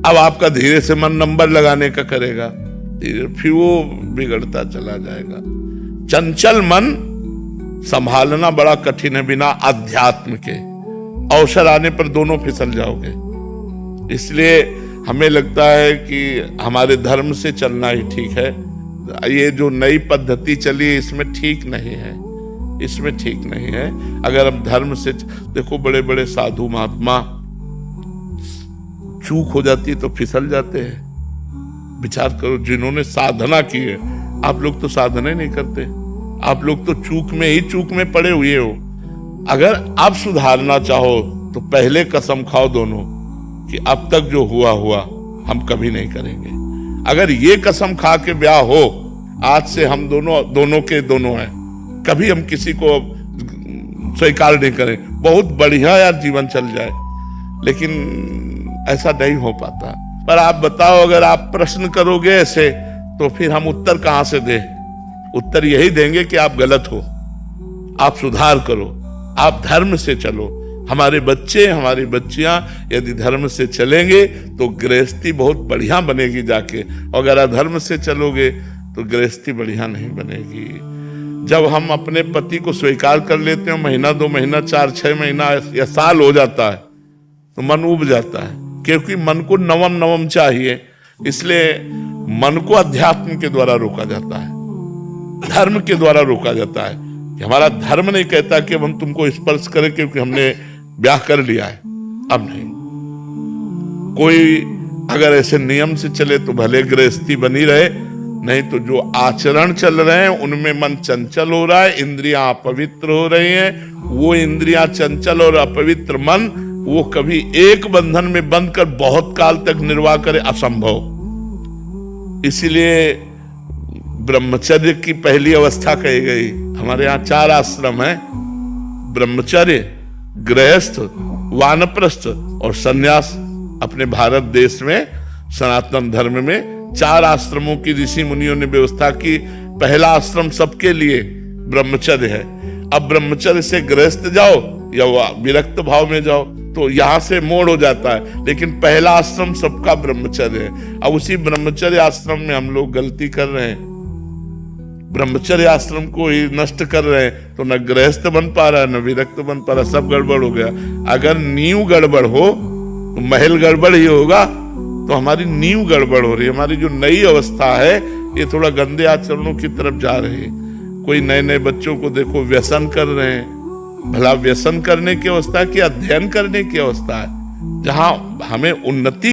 अब आपका धीरे से मन नंबर लगाने का करेगा, धीरे फिर वो बिगड़ता चला जाएगा। चंचल मन संभालना बड़ा कठिन है बिना अध्यात्म के। अवसर आने पर दोनों फिसल जाओगे। इसलिए हमें लगता है कि हमारे धर्म से चलना ही ठीक है। ये जो नई पद्धति चली है इसमें ठीक नहीं है, इसमें ठीक नहीं है। अगर हम धर्म से देखो, बड़े बड़े साधु महात्मा चूक हो जाती है तो फिसल जाते हैं। विचार करो, जिन्होंने साधना की है, आप लोग तो साधना ही नहीं करते, आप लोग तो चूक में पड़े हुए हो। अगर आप सुधारना चाहो तो पहले कसम खाओ दोनों कि अब तक जो हुआ हम कभी नहीं करेंगे। अगर ये कसम खा के ब्याह हो, आज से हम दोनों के दोनों हैं, कभी हम किसी को स्वीकार नहीं करें, बहुत बढ़िया यार जीवन चल जाए। लेकिन ऐसा नहीं हो पाता। पर आप बताओ, अगर आप प्रश्न करोगे ऐसे तो फिर हम उत्तर कहां से दें? उत्तर यही देंगे कि आप गलत हो, आप सुधार करो, आप धर्म से चलो। हमारे बच्चे, हमारी बच्चियां यदि धर्म से चलेंगे तो गृहस्थी बहुत बढ़िया बनेगी जाके, और अगर अधर्म से चलोगे तो गृहस्थी बढ़िया नहीं बनेगी। जब हम अपने पति को स्वीकार कर लेते हैं, महीना 2 महीना 4-6 महीना या साल हो जाता है तो मन उब जाता है, क्योंकि मन को नवम चाहिए। इसलिए मन को अध्यात्म के द्वारा रोका जाता है, धर्म के द्वारा रोका जाता है। कि हमारा धर्म नहीं कहता कि अब हम तुमको स्पर्श करें क्योंकि हमने ब्याह कर लिया है, अब नहीं। कोई अगर ऐसे नियम से चले तो भले गृहस्थी बनी रहे, नहीं तो जो आचरण चल रहे हैं उनमें मन चंचल हो रहा है, इंद्रियां अपवित्र हो रही हैं। वो इंद्रियां चंचल और अपवित्र मन वो कभी एक बंधन में बंध कर बहुत काल तक निर्वाह करे, असंभव। इसीलिए ब्रह्मचर्य की पहली अवस्था कही गई। हमारे यहाँ 4 आश्रम हैं, ब्रह्मचर्य, गृहस्थ, वानप्रस्थ और सन्यास। अपने भारत देश में सनातन धर्म में 4 आश्रमों की ऋषि मुनियों ने व्यवस्था की। पहला आश्रम सबके लिए ब्रह्मचर्य है। अब ब्रह्मचर्य से गृहस्थ जाओ या विरक्त भाव में जाओ तो यहां से मोड़ हो जाता है, लेकिन पहला आश्रम सबका ब्रह्मचर्य है। अब उसी ब्रह्मचर्य आश्रम में हम लोग गलती कर रहे हैं, ब्रह्मचर्य आश्रम को ही नष्ट कर रहे हैं। तो न गृहस्थ बन पा रहा है, न विरक्त बन पा रहा, सब गड़बड़ हो गया। अगर नींव गड़बड़ हो तो महल गड़बड़ ही होगा। तो हमारी नींव गड़बड़ हो रही है। हमारी जो नई अवस्था है ये थोड़ा गंदे आचरणों की तरफ जा रही है। कोई नए बच्चों को देखो व्यसन कर रहे हैं। भला व्यसन करने की अवस्था की अध्ययन करने की अवस्था है, जहां हमें उन्नति